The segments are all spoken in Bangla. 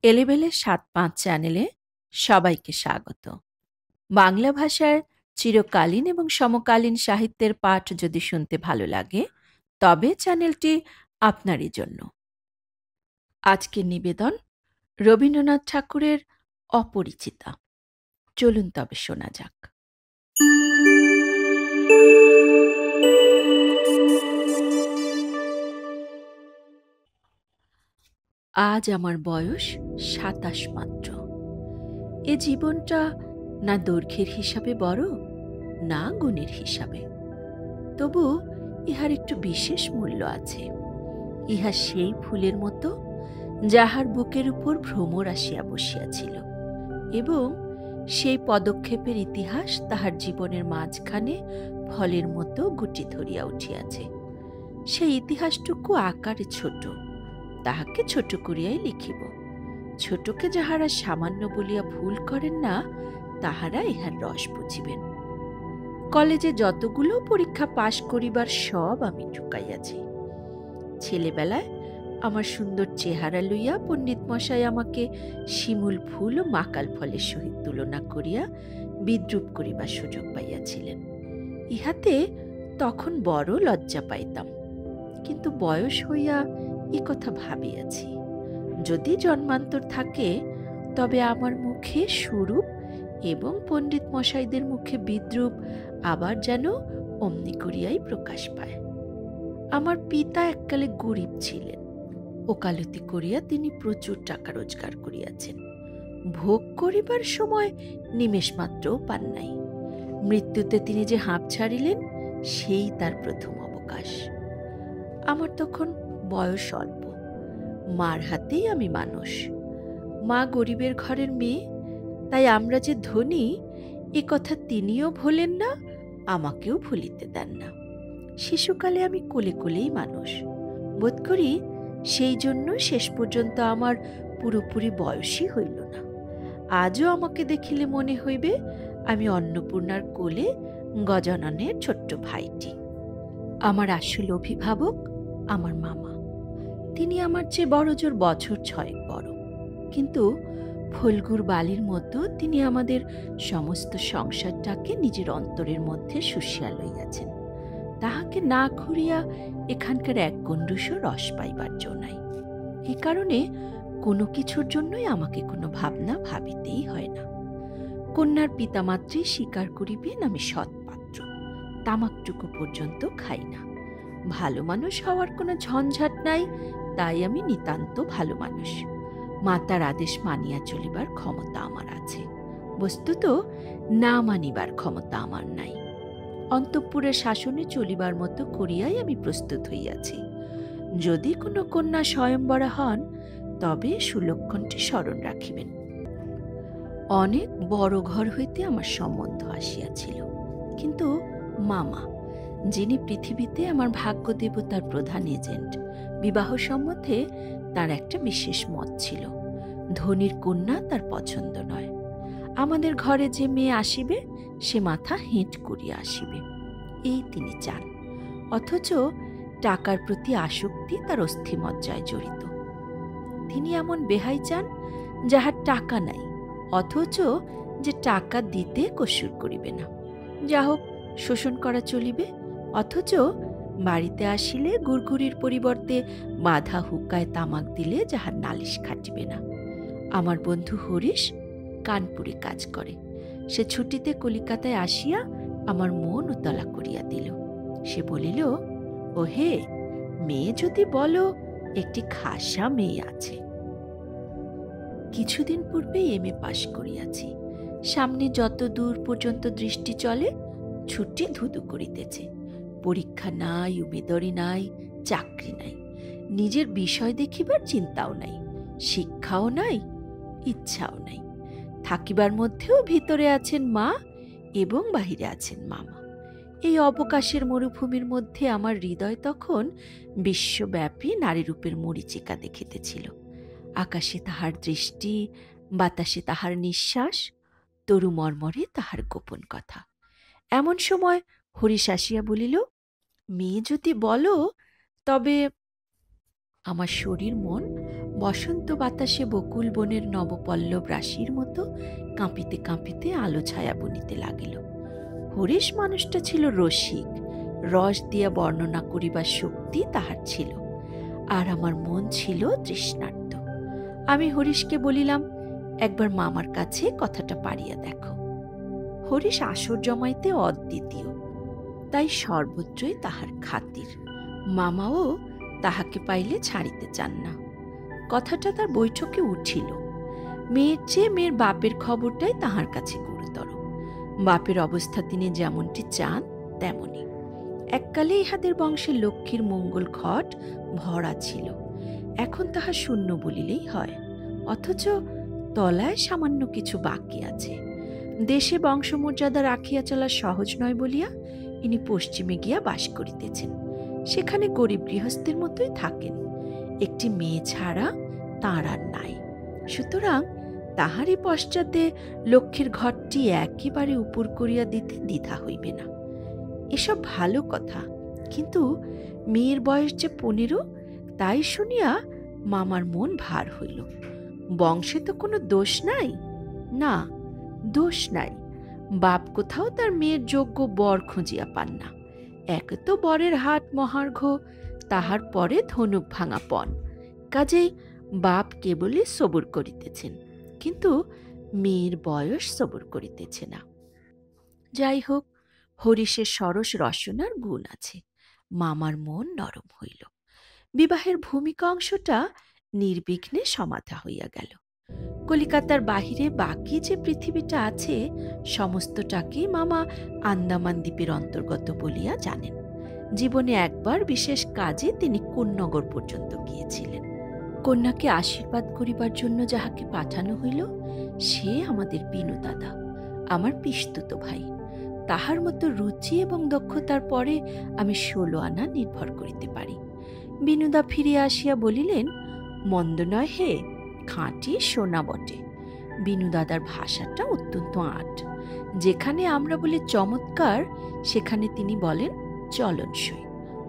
এলেবেলে ৭-৫ চ্যানেলে সবাইকে স্বাগত। বাংলা ভাষার চিরকালীন এবং সমকালীন সাহিত্যের পাঠ যদি শুনতে ভালো লাগে, তবে চ্যানেলটি আপনারই জন্য। আজকের নিবেদন রবীন্দ্রনাথ ঠাকুরের অপরিচিতা। চলুন তবে শোনা যাক। আজ আমার বয়স ২৭ মাত্র। এ জীবনটা না দৈর্ঘ্যের হিসাবে বড়, না গুণের হিসাবে। তবু ইহার একটু বিশেষ মূল্য আছে। ইহা সেই ফুলের মতো যাহার বুকের উপর ভ্রমর আসিয়া বসিয়াছিল, এবং সেই পদক্ষেপের ইতিহাস তাহার জীবনের মাঝখানে ফলের মতো গুটি ধরিয়া উঠিয়াছে। সেই ইতিহাসটুকু আকারে ছোট, তাহাকে ছোট করিয়াই লিখিব। ছোটকে যাহারা সামান্য বলিয়া ভুল করেন না, তাহারা ইহার রস বুঝিবেন। কলেজে যতগুলো পরীক্ষা পাশ করিবার সব আমি ঢুকাইয়াছি। ছেলেবেলায় আমার সুন্দর চেহারা লইয়া পণ্ডিত মশাই আমাকে শিমুল ফুল ও মাকাল ফলের সহিত তুলনা করিয়া বিদ্রূপ করিবার সুযোগ পাইয়াছিলেন। ইহাতে তখন বড় লজ্জা পাইতাম, কিন্তু বয়স হইয়া এ কথা ভাবিয়াছি। যদি জন্মান্তর থাকে, তবে আমার মুখে সুরূপ এবং পণ্ডিত মশাইদের মুখে বিদ্রূপ আবার যেন অমনি করিয়াই প্রকাশ পায়। আমার পিতা এককালে গরিব ছিলেন। ওকালতি করিয়া তিনি প্রচুর টাকা রোজগার করিয়াছেন। ভোগ করিবার সময় নিমেষ মাত্রও পান নাই। মৃত্যুতে তিনি যে হাঁপ ছাড়িলেন, সেই তার প্রথম অবকাশ। আমার তখন বয়স অল্প। মার হাতেই আমি মানুষ। মা গরিবের ঘরের মেয়ে, তাই আমরা যে ধনী এ কথা তিনিও ভোলেন না, আমাকেও ভুলিতে দেন না। শিশুকালে আমি কোলে কোলেই মানুষ বোধ করি, সেই জন্য শেষ পর্যন্ত আমার পুরোপুরি বয়সই হইল না। আজও আমাকে দেখিলে মনে হইবে আমি অন্নপূর্ণার কোলে গজাননের ছোট্ট ভাইটি। আমার আসল অভিভাবক আমার মামা। তিনি আমার চেয়ে বড়জোর বছর ৬ বড়, কিন্তু ফল্গুর বালির মতো তিনি আমাদের সমস্ত সংসারটাকে নিজের অন্তরের মধ্যে শুষিয়া লইয়াছেন। তাহাকে না ঘুরিয়া এখানকার এক গণ্ডূষও রস পাইবার জো নাই। এ কারণে কোনো কিছুর জন্যই আমাকে কোনো ভাবনা ভাবিতেই হয় না। কন্যার পিতামাত্রী স্বীকার করিবেন আমি সৎপাত্র। তামাকটুকু পর্যন্ত খাই না। ভালো মানুষ হওয়ার কোনো ঝঞ্ঝাট নাই, তাই আমি নিতান্ত ভালো মানুষ। মাতার আদেশ মানিয়া চলিবার ক্ষমতা আমার আছে, বস্তুত না মানিবার ক্ষমতা আমার নাই। অন্তঃপুরের শাসনে চলিবার মতো করিয়াই আমি প্রস্তুত হইয়াছি। যদি কোনো কন্যা স্বয়ম্বরা হন, তবে সুলক্ষণটি স্মরণ রাখিবেন। অনেক বড় ঘর হইতে আমার সম্বন্ধ আসিয়াছিল, কিন্তু মামা, যিনি পৃথিবীতে আমার ভাগ্য দেবতার প্রধান এজেন্ট, বিবাহ সম্বন্ধে তার একটা বিশেষ মত ছিল। ধনীর কন্যা তার পছন্দ নয়। আমাদের ঘরে যে মেয়ে আসিবে, সে মাথা হেঁট করিয়া আসিবে, এই তিনি চান। অথচ টাকার প্রতি আসক্তি তার অস্থিমজ্জায় জড়িত। তিনি এমন বেহাই চান যাহার টাকা নাই, অথচ যে টাকা দিতে কসুর করিবে না। যা হোক, শোষণ করা চলিবে, অথচ বাড়িতে আসিলে গুড়গুড়ির পরিবর্তে বাধা হুকায় তামাক দিলে যাহার নালিশ খাটিবে না। আমার বন্ধু হরিশ কানপুরে কাজ করে। সে ছুটিতে কলিকাতায় আসিয়া আমার মন উতলা করিয়া দিল। সে বলিল, ও হে, মেয়ে যদি বলো, একটি খাসা মেয়ে আছে। কিছুদিন পূর্বে এম.এ. পাশ করিয়াছি। সামনে যত দূর পর্যন্ত দৃষ্টি চলে, ছুটি ধুধু করিতেছে। পরীক্ষা নাই, উমেদরি নাই, চাকরি নাই, নিজের বিষয় দেখিবার চিন্তাও নাই, শিক্ষাও নাই, ইচ্ছাও নাই। থাকিবার মধ্যেও ভিতরে আছেন মা এবং বাহিরে আছেন মামা। এই অবকাশের মরুভূমির মধ্যে আমার হৃদয় তখন বিশ্বব্যাপী নারীরূপের মরীচিকা দেখিতেছিল। আকাশে তাহার দৃষ্টি, বাতাসে তাহার নিঃশ্বাস, তরু মর্মরে তাহার গোপন কথা। এমন সময় হরিশ আসিয়া বলিল, মেয়ে যদি বলো, তবে আমার শরীর মন বসন্ত বাতাসে বকুল বনের নবপল্লব রাশির মতো কাঁপিতে কাঁপিতে আলো ছায়া বনিতে লাগিল। হরিশ মানুষটা ছিল রসিক, রস দিয়া বর্ণনা করিবার শক্তি তাহার ছিল, আর আমার মন ছিল তৃষ্ণার্ত। আমি হরিশকে বলিলাম, একবার মামার কাছে কথাটা পারিয়া দেখো। হরিশ আসর জমাইতে অদ্বিতীয়, তাই সর্বত্রই তাহার খাতির। মামাও তাহাকে পাইলে ছাড়িতে চান না। কথাটা তার বৈঠকে উঠিল। মেয়ের চেয়ে মেয়ের বাপের খবরটাই তাহার কাছে গুরুতর। বাপের অবস্থা তিনি যেমনটি চান তেমনি। এককালে ইহাদের বংশের লক্ষ্মীর মঙ্গল ঘট ভরা ছিল, এখন তাহা শূন্য বলিলেই হয়। অথচ তলায় সামান্য কিছু বাকি আছে। দেশে বংশমর্যাদা রাখিয়া চলা সহজ নয় বলিয়া ইনি পশ্চিমে গিয়া বাস করিতেছেন। সেখানে গরিব গৃহস্থের মতোই থাকেন। একটি মেয়ে ছাড়া তাঁর আর নাই। সুতরাং তাহারই পশ্চাতে লক্ষ্মীর ঘরটি একেবারে উপর করিয়া দিতে দ্বিধা হইবে না। এসব ভালো কথা, কিন্তু মেয়ের বয়স যে 15, তাই শুনিয়া মামার মন ভার হইল। বংশে তো কোনো দোষ নাই। না, দোষ নাই। বাপ কোথাও তার মেয়ের যোগ্য বর খুঁজিয়া পান না। এক তো বরের হাট মহার্ঘ, তাহার পরে ধনুক ভাঙা পণ। কাজেই বাপ কেবলই সবুর করিতেছেন, কিন্তু মেয়ের বয়স সবুর করিতেছে না। যাই হোক, হরিশের সরস রসনার গুণ আছে। মামার মন নরম হইল। বিবাহের ভূমিকা অংশটা নির্বিঘ্নে সমাধা হইয়া গেল। কলিকাতার বাহিরে বাকি যে পৃথিবীটা আছে, সমস্তটাকেই মামা আন্দামান দ্বীপের অন্তর্গত বলিয়া জানেন। জীবনে একবার বিশেষ কাজে তিনি কোন্নগর পর্যন্ত গিয়েছিলেন। কন্যাকে আশীর্বাদ করিবার জন্য যাহাকে পাঠানো হইল, সে আমাদের বিনু দাদা, আমার পিস্তুত ভাই। তাহার মতো রুচি এবং দক্ষতার পরে আমি 16 আনা নির্ভর করিতে পারি। বিনুদা ফিরিয়া আসিয়া বলিলেন, মন্দ নয় হে, খাঁটি সোনা বটে। বিনু দাদার ভাষাটা অত্যন্ত আঁট। যেখানে আমরা বলি চমৎকার, সেখানে তিনি বলেন চলনসই।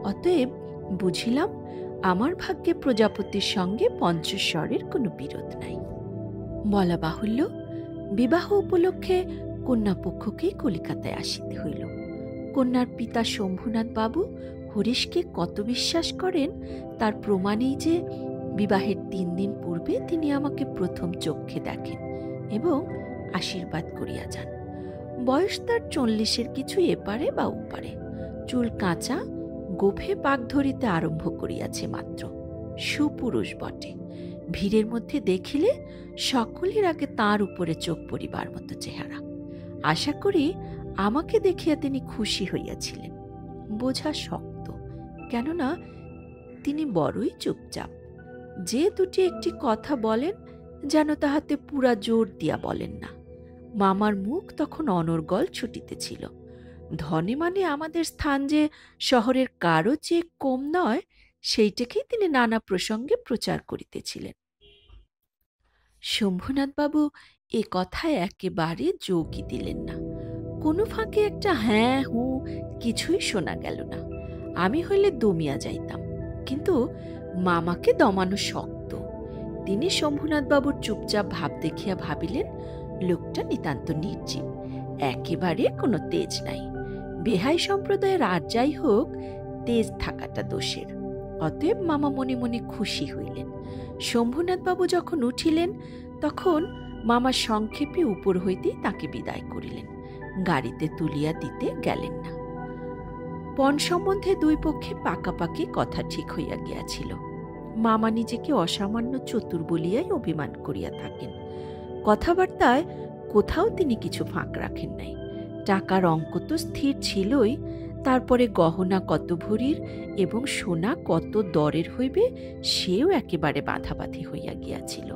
অতএব বুঝিলাম আমার ভাগ্যে প্রজাপতির সঙ্গে পঞ্চস্বরের কোনো বিরোধ নাই। বলা বাহুল্য, বিবাহ উপলক্ষে কন্যাপক্ষকেই কলিকাতায় আসিতে হইল। কন্যার পিতা শম্ভুনাথ বাবু হরিশকে কত বিশ্বাস করেন তার প্রমাণেই যে বিবাহের 3 দিন পূর্বে তিনি আমাকে প্রথম চক্ষে দেখেন এবং আশীর্বাদ করিয়া যান। বয়স তার 40-এর কিছু এপারে বা ওপারে। চুল কাঁচা, গোফে পাক ধরিতে আরম্ভ করিয়াছে মাত্র। সুপুরুষ বটে। ভিড়ের মধ্যে দেখিলে সকলের আগে তাঁর উপরে চোখ পড়িবার মতো চেহারা। আশা করি আমাকে দেখিয়া তিনি খুশি হইয়াছিলেন। বোঝা শক্ত, কেননা তিনি বড়ই চুপচাপ। যে দুটি একটি কথা বলেন, যেন তাহাতে পুরা জোর দিয়া বলেন না। মামার মুখ তখন অনর্গল ছুটিতেছিল। ধনে মানে আমাদের স্থান যে শহরের কারো চেয়ে কম নয়, সেইটাকেই তিনি নানা প্রসঙ্গে প্রচার করিতেছিলেন। শম্ভুনাথবাবু এ কথায় একেবারে যোগই দিলেন না। কোনো ফাঁকে একটা হ্যাঁ হু কিছুই শোনা গেল না। আমি হইলে দমিয়া যাইতাম, কিন্তু মামাকে দমানো শক্ত। তিনি শম্ভুনাথবাবুর চুপচাপ ভাব দেখিয়া ভাবিলেন, লোকটা নিতান্ত নির্জীব, একেবারে কোনো তেজ নাই। বেহাই সম্প্রদায়ের আর যাই হোক, তেজ থাকাটা দোষের। অতএব মামা মনে মনে খুশি হইলেন। শম্ভুনাথবাবু যখন উঠিলেন, তখন মামা সংক্ষেপে উপর হইতেই তাকে বিদায় করিলেন। গাড়িতে তুলিয়া দিতে গেলেন না। পণ সম্বন্ধে দুই পক্ষে পাকাপাকি কথা ঠিক হইয়া গিয়াছিল। মামা নিজেকে অসামান্য চতুর বলিয়াই অভিমান করিয়া থাকেন। কথাবার্তায় কোথাও তিনি কিছু ফাঁক রাখেন নাই। টাকার অঙ্ক তো স্থির ছিলই, তারপরে গহনা কত ভরির এবং সোনা কত দরের হইবে সেও একেবারে বাঁধাবাঁধি হইয়া গিয়াছিল।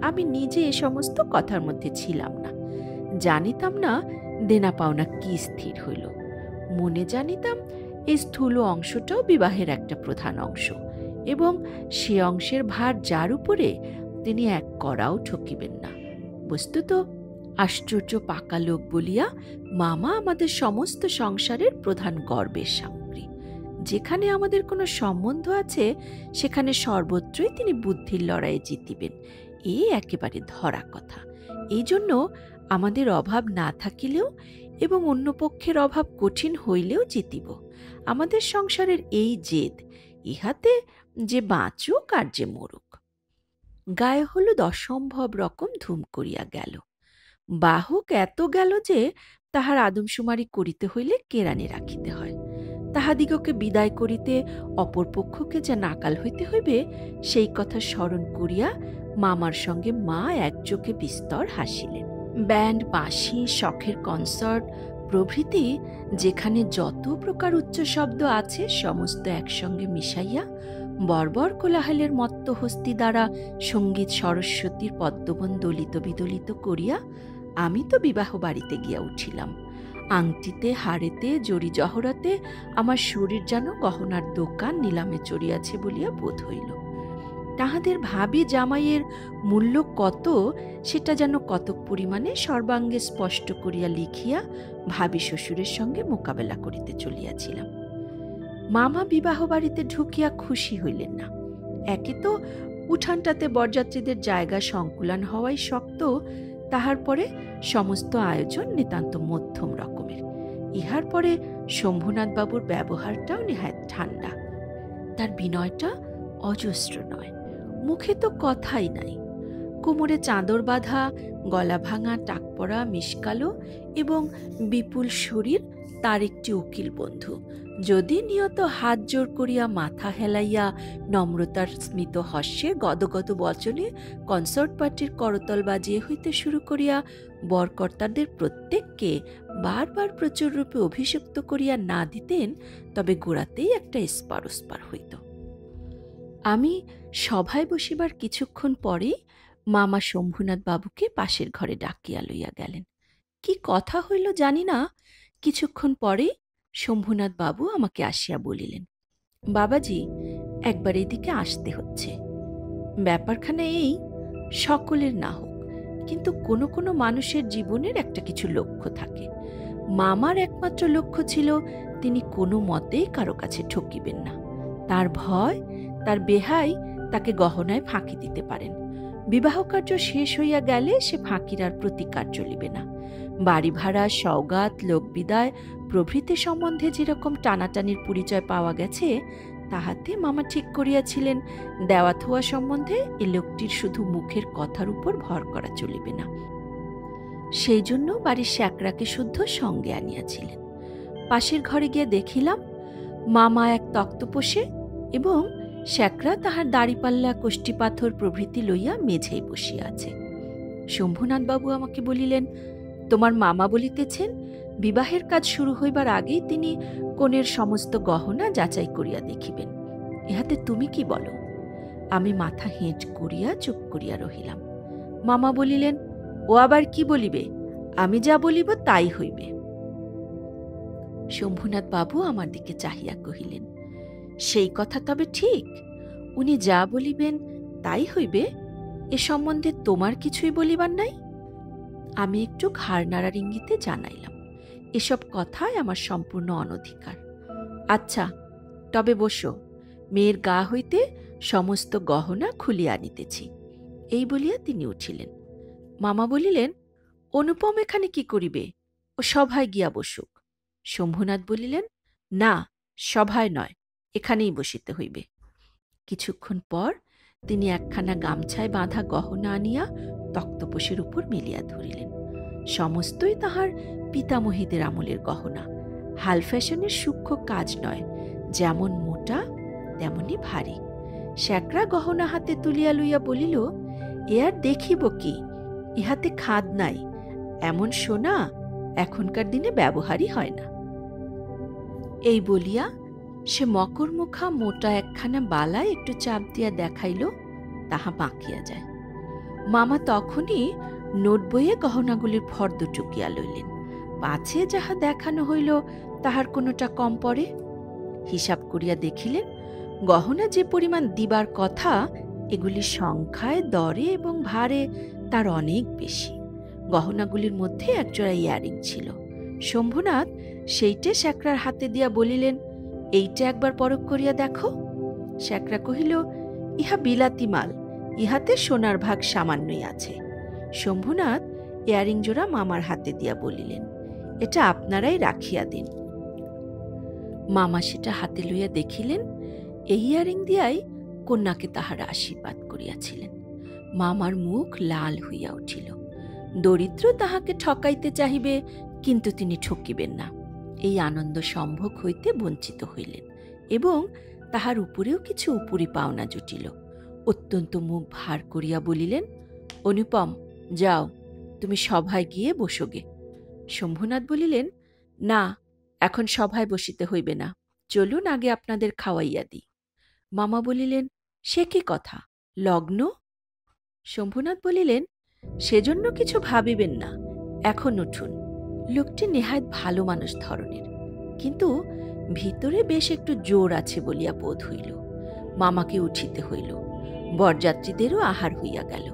আমি নিজে এ সমস্ত কথার মধ্যে ছিলাম না, জানিতাম না দেনা পাওনা কি স্থির হইল। মনে জানিতাম এই স্থূল অংশটাও বিবাহের একটা প্রধান অংশ, এবং সে অংশের ভার যার উপরে তিনি এক কড়াও ঠকিবেন না। বস্তুত আশ্চর্য পাকা লোক বলিয়া মামা আমাদের সমস্ত সংসারের প্রধান গর্বের সামগ্রী। যেখানে আমাদের কোনো সম্বন্ধ আছে সেখানে সর্বত্রই তিনি বুদ্ধির লড়াইয়ে জিতিবেন, এই একেবারে ধরা কথা। এই জন্য আমাদের অভাব না থাকিলেও এবং অন্য পক্ষের অভাব কঠিন হইলেও জিতিব। আমাদের সংসারের এই জেদ, ইহাতে যে বাঁচুক আর যে মরুক। গায়ে হলুদ অসম্ভব রকম ধুম করিয়া গেল। বাহক এত গেল যে তাহার আদমশুমারি করিতে হইলে কেরানি রাখিতে হয়। তাহাদিগকে বিদায় করিতে অপর পক্ষকে যে নাকাল হইতে হইবে সেই কথা স্মরণ করিয়া মামার সঙ্গে মা একযোগে বিস্তর হাসিলেন। ব্যান্ড, বাঁশি, শখের কনসার্ট প্রভৃতি যেখানে যত প্রকার উচ্চ শব্দ আছে সমস্ত একসঙ্গে মিশাইয়া বর্বর কোলাহলের মত্ত হস্তি দ্বারা সঙ্গীত সরস্বতীর পদ্মবন দলিত বিদলিত করিয়া আমি তো বিবাহ বাড়িতে গিয়া উঠিলাম। আংটিতে, হাড়েতে, জড়ি জহরতে আমার শরীর যেন গহনার দোকান নিলামে চড়িয়াছে বলিয়া বোধ হইল। তাহাদের ভাবি জামাইয়ের মূল্য কত সেটা যেন কতক পরিমাণে সর্বাঙ্গে স্পষ্ট করিয়া লিখিয়া ভাবি শ্বশুরের সঙ্গে মোকাবেলা করিতে চলিয়াছিলাম। মামা বিবাহ বাড়িতে ঢুকিয়া খুশি হইলেন না। একে তো উঠানটাতে বরযাত্রীদের জায়গা সংকুলান হওয়াই শক্ত, তাহার পরে সমস্ত আয়োজন নিতান্ত মধ্যম রকমের। ইহার পরে শম্ভুনাথ বাবুর ব্যবহারটাও নেহাত ঠান্ডা, তার বিনয়টা অজস্র নয়, মুখে তো কথাই নাই। কোমরে চাদর বাঁধা, গলা ভাঙা, টাক পরা, মিশকালো এবং বিপুল শরীর তার একটি উকিল বন্ধু। যদি নিয়ত হাত জোর করিয়া মাথা হেলাইয়া নম্রতার স্মিত হাস্যে গদগদ বচনে কনসার্ট পার্টির করতল বাজিয়ে হইতে শুরু করিয়া বরকর্তাদের প্রত্যেককে বারবার প্রচুর রূপে অভিষিক্ত করিয়া না দিতেন, তবে গোড়াতেই একটা এসপার ওসপার হইত। আমি সভায় বসিবার কিছুক্ষণ পরেই মামা শম্ভুনাথ বাবুকে পাশের ঘরে ডাকিয়া লইয়া গেলেন। কি কথা হইল জানি না, কিছুক্ষণ পরেই শম্ভুনাথ বাবু আমাকে আসিয়া বলিলেন, বাবাজি, একবার এদিকে আসতে হচ্ছে। ব্যাপারখানা এই, সকলের না হোক, কিন্তু কোনো কোনো মানুষের জীবনের একটা কিছু লক্ষ্য থাকে। মামার একমাত্র লক্ষ্য ছিল তিনি কোনো মতেই কারো কাছে ঠকিবেন না। তার ভয় তার বেহাই তাকে গহনায় ফাঁকি দিতে পারেন। বিবাহ কার্য শেষ হইয়া গেলে সে ফাঁকির আর প্রতিকার চলিবে না। বাড়ি ভাড়া, সওগাত, লোকবিদায় প্রভৃতি সম্বন্ধে যেরকম টানাটানির পরিচয় পাওয়া গেছে, তাহাতে মামা ঠিক করিয়াছিলেন দেওয়া থোয়া সম্বন্ধে এ লোকটির শুধু মুখের কথার উপর ভর করা চলিবে না। সেই জন্য বাড়ির শ্যাকরাকে শুদ্ধ সঙ্গে আনিয়াছিলেন। পাশের ঘরে গিয়ে দেখিলাম মামা এক তক্তপোষে এবং শ্যাকরা তাহার দাড়িপাল্লা, কোষ্ঠী পাথর প্রভৃতি লইয়া মেঝেই বসিয়া আছে। শম্ভুনাথবাবু আমাকে বলিলেন, তোমার মামা বলিতেছেন বিবাহের কাজ শুরু হইবার আগেই তিনি কনের সমস্ত গহনা যাচাই করিয়া দেখিবেন। ইহাতে তুমি কি বলো? আমি মাথা হেঁট করিয়া চুপ করিয়া রহিলাম। মামা বলিলেন, ও আবার কি বলিবে? আমি যা বলিব তাই হইবে। শম্ভুনাথ বাবু আমার দিকে চাহিয়া কহিলেন, সেই কথা তবে ঠিক, উনি যা বলিবেন তাই হইবে, এ সম্বন্ধে তোমার কিছুই বলিবার নাই? আমি একটু ঘাড় নাড়ার ইঙ্গিতে জানাইলাম, এসব কথায় আমার সম্পূর্ণ অনধিকার। আচ্ছা, তবে বসো, মেয়ের গা হইতে সমস্ত গহনা খুলিয়া আনিতেছি। এই বলিয়া তিনি উঠিলেন। মামা বলিলেন, অনুপম এখানে কি করিবে? ও সভায় গিয়া বসুক। শম্ভুনাথ বলিলেন, না, সভায় নয়, এখানেই বসিতে হইবে। কিছুক্ষণ পর তিনি একখানা গামছায় বাঁধা গহনা আনিয়া তক্তপোষের উপর মেলিয়া ধরিলেন। সমস্তই তাহার পিতামহীদের আমলের গহনা, হাল ফ্যাশনের সূক্ষ্ম কাজ নয়, যেমন মোটা তেমনি ভারী। শ্যাকরা গহনা হাতে তুলিয়া লইয়া বলিল, এ আর দেখিব কি, ইহাতে খাদ নাই, এমন সোনা এখনকার দিনে ব্যবহারই হয় না। এই বলিয়া সে মকরমুখা মোটা একখানা বালায় একটু চাপ দিয়া দেখাইল, তাহা বাঁকিয়া যায়। মামা তখনই নোট বইয়ে গহনাগুলির ফর্দ টুকিয়া লইলেন, পাছে যাহা দেখানো হইল তাহার কোনোটা কম পড়ে। হিসাব করিয়া দেখিলেন গহনা যে পরিমাণ দিবার কথা, এগুলির সংখ্যায়, দরে এবং ভারে তার অনেক বেশি। গহনাগুলির মধ্যে একজোড়া ইয়ারিং ছিল। শম্ভুনাথ সেইটে শ্যাকরার হাতে দিয়া বলিলেন, এইটা একবার পরখ করিয়া দেখো। শ্যাকরা কহিল, ইহা বিলাতি মাল, ইহাতে সোনার ভাগ সামান্যই আছে। শম্ভুনাথ ইয়ারিং জোড়া মামার হাতে দিয়া বলিলেন, এটা আপনারাই রাখিয়া দিন। মামা সেটা হাতে লইয়া দেখিলেন, এই ইয়ারিং দিয়াই কন্যাকে তাহারা আশীর্বাদ করিয়াছিলেন। মামার মুখ লাল হইয়া উঠিল। দরিদ্র তাহাকে ঠকাইতে চাহিবে, কিন্তু তিনি ঠকিবেন না, এই আনন্দ সম্ভোগ হইতে বঞ্চিত হইলেন এবং তাহার উপরেও কিছু উপরি পাওনা জুটিল। অত্যন্ত মুখ ভার করিয়া বলিলেন, অনুপম, যাও, তুমি সভায় গিয়ে বসোগে। শম্ভুনাথ বলিলেন, না, এখন সভায় বসিতে হইবে না, চলুন আগে আপনাদের খাওয়াইয়া দিই। মামা বলিলেন, সে কি কথা, লগ্ন? শম্ভুনাথ বলিলেন, সেজন্য কিছু ভাবিবেন না, এখন উঠুন। লোকটি নেহাত ভালো মানুষ ধরনের, কিন্তু ভিতরে বেশ একটু জোর আছে বলিয়া বোধ হইল। মামাকে উঠিতে হইল। বরযাত্রীদেরও আহার হইয়া গেল।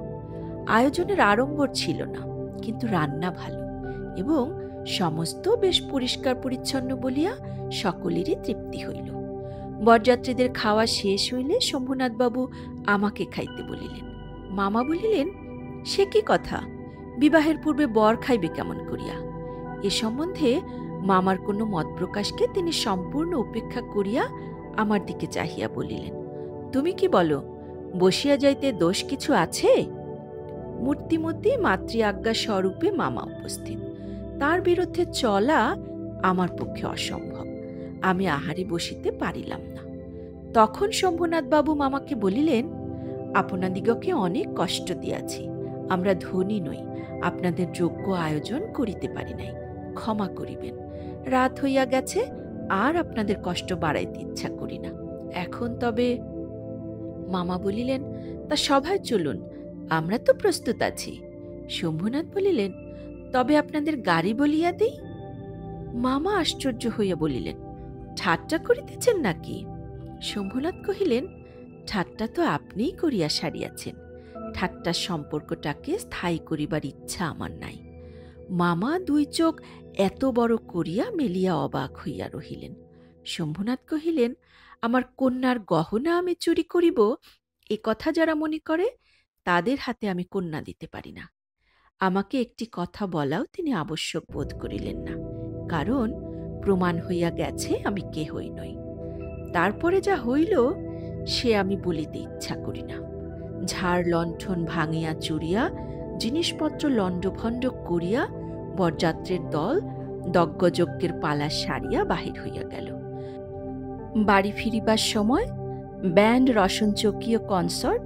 আয়োজনের আড়ম্বর ছিল না, কিন্তু রান্না ভালো এবং সমস্ত বেশ পরিষ্কার পরিচ্ছন্ন বলিয়া সকলেরই তৃপ্তি হইল। বরযাত্রীদের খাওয়া শেষ হইলে শম্ভুনাথবাবু আমাকে খাইতে বলিলেন। মামা বলিলেন, সে কি কথা, বিবাহের পূর্বে বর খাইবে কেমন করিয়া? এ সম্বন্ধে মামার কোনো মত প্রকাশকে তিনি সম্পূর্ণ উপেক্ষা করিয়া আমার দিকে চাহিয়া বলিলেন, তুমি কি বলো, বসিয়া যাইতে দোষ কিছু আছে? মূর্তিমতী মাতৃ আজ্ঞা স্বরূপে মামা উপস্থিত। তার বিরুদ্ধে চলা আমার পক্ষে অসম্ভব। আমি আহারে বসিতে পারিলাম না। তখন শম্ভুনাথবাবু মামাকে বলিলেন, আপনাদিগকে অনেক কষ্ট দিয়াছি, আমরা ধনী নই, আপনাদের যোগ্য আয়োজন করিতে পারি নাই, ক্ষমা করিবেন। রাত হইয়া গেছে, আর আপনাদের কষ্ট বাড়াইতে ইচ্ছা করি না। এখন তবে? মামা বলিলেন, তা সভায় চলুন, আমরা তো প্রস্তুত আছি। শম্ভুনাথ বলিলেন, তবে আপনাদের গাড়ি বলিয়া দেই? মামা আশ্চর্য হইয়া বলিলেন, ঠাট্টা করিতেছেন নাকি? শম্ভুনাথ কহিলেন, ঠাট্টা তো আপনিই করিয়া সারিয়াছেন, ঠাট্টার সম্পর্কটাকে স্থায়ী করিবার ইচ্ছা আমার নাই। মামা দুই চোখ এত বড় করিয়া মেলিয়া অবাক হইয়া রহিলেন। শম্ভুনাথ কহিলেন, আমার কন্যার গহনা আমি চুরি করিব, এ কথা যারা মনে করে তাদের হাতে আমি কন্যা দিতে পারি না। আমাকে একটি কথা বলাও তিনি আবশ্যক বোধ করিলেন না, কারণ প্রমাণ হইয়া গেছে আমি কেহই নই। তারপরে যা হইল সে আমি বলিতে ইচ্ছা করি না। ঝাড় লণ্ঠন ভাঙিয়া চুরিয়া জিনিসপত্র লণ্ডভণ্ড করিয়া বরযাত্রের দল যজ্ঞের পালা সারিয়া বাহির হইয়া গেল। বাড়ি ফিরিবার সময় ব্যান্ড, রসনচকীয় কনসার্ট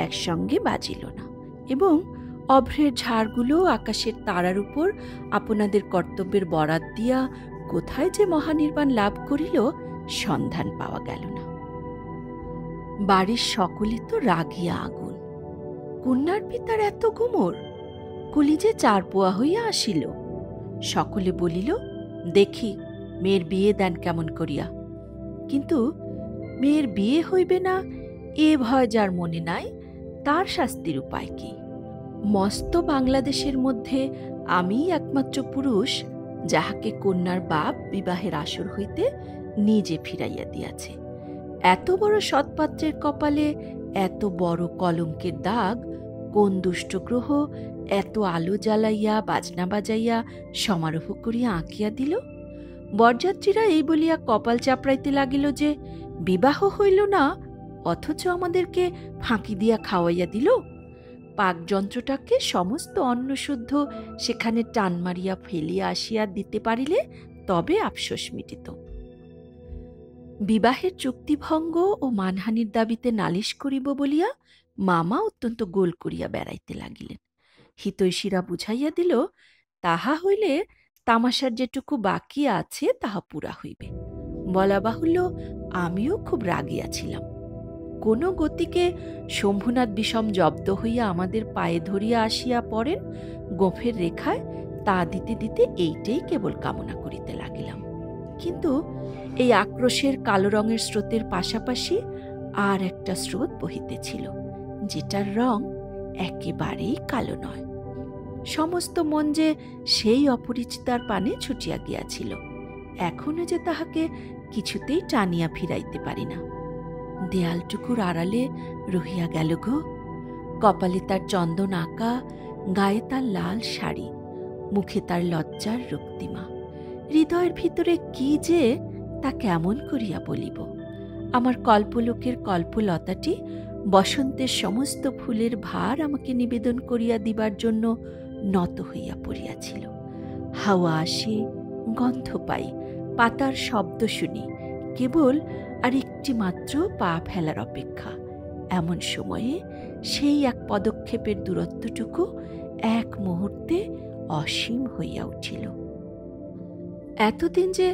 একসঙ্গে বাজিল না এবং অভ্রের ঝাড়গুলো আকাশের তারার উপর আপনাদের কর্তব্যের বরাত দিয়া কোথায় যে মহানির্বাণ লাভ করিল সন্ধান পাওয়া গেল না। বাড়ির সকলে তো রাগিয়া আগুন। কন্যার পিতার এত গুমর, কলিজে চারপোয়া হইয়া আসিল। সকলে বলিল, দেখি মেয়ের বিয়ে দেন কেমন করিয়া। কিন্তু মেয়ের বিয়ে হইবে না এ ভয় যার মনে নাই, তার শাস্তির উপায় কি? মস্ত বাংলাদেশের মধ্যে আমিই একমাত্র পুরুষ যাহাকে কন্যার বাপ বিবাহের আসর হইতে নিজে ফিরাইয়া দিয়াছে। এত বড় সৎপাত্রের কপালে এত বড় কলঙ্কের দাগ কোন দুষ্ট গ্রহ এত আলো জ্বালাইয়া বাজনা বাজাইয়া সমারোহ করিয়া আঁকিয়া দিল? বরযাত্রীরা এই বলিয়া কপাল চাপড়াইতে লাগিল যে বিবাহ হইল না, অথচ আমাদেরকে ফাঁকি দিয়া খাওয়াইয়া দিল। পাকযন্ত্রটাকে সমস্ত অন্নশুদ্ধ সেখানে টান মারিয়া ফেলিয়া আসিয়া দিতে পারিলে তবে আফসোস মিটিত। বিবাহের চুক্তিভঙ্গ ও মানহানির দাবিতে নালিশ করিব বলিয়া মামা অত্যন্ত গোল করিয়া বেড়াইতে লাগিলেন। হিতৈষীরা বুঝাইয়া দিল, তাহা হইলে তামাশার যেটুকু বাকি আছে তাহা পুরা হইবে। বলা বাহুল্য, আমিও খুব রাগিয়াছিলাম। কোন গতিকে শম্ভুনাথ বিষম জব্দ হইয়া আমাদের পায়ে ধরিয়া আসিয়া পড়েন, গোফের রেখায় তা দিতে দিতে এইটাই কেবল কামনা করিতে লাগিলাম। কিন্তু এই আক্রোশের কালো রঙের স্রোতের পাশাপাশি আর একটা স্রোত বহিতেছিল, যেটার রং একেবারেই কালো নয়। সমস্ত মন যে সেই অপরিচিতার পানে ছুটিয়া গিয়াছিল। এখনো যে তাহাকে কিছুতেই টানিয়া ফিরাইতে পারি না। দেয়ালটুকুর আড়ালে রহিয়া গেল গো। কপালে তার চন্দন আঁকা, গায়ে তার লাল শাড়ি, মুখে তার লজ্জার রক্তিমা। হৃদয়ের ভিতরে কি যে তা কেমন করিয়া বলিব। আমার কল্পলোকের কল্পলতাটি বসন্তের সমস্ত ফুলের ভার আমাকে নিবেদন করিয়া দিবার জন্য নত হইয়া পড়িয়াছিল। হাওয়া আসে, গন্ধ পাই, পাতার শব্দ শুনি, কেবল আর একটি মাত্র পা ফেলার অপেক্ষা। এমন সময়ে সেই এক পদক্ষেপের দূরত্বটুকু এক মুহূর্তে অসীম হইয়া উঠিল। এতদিন যে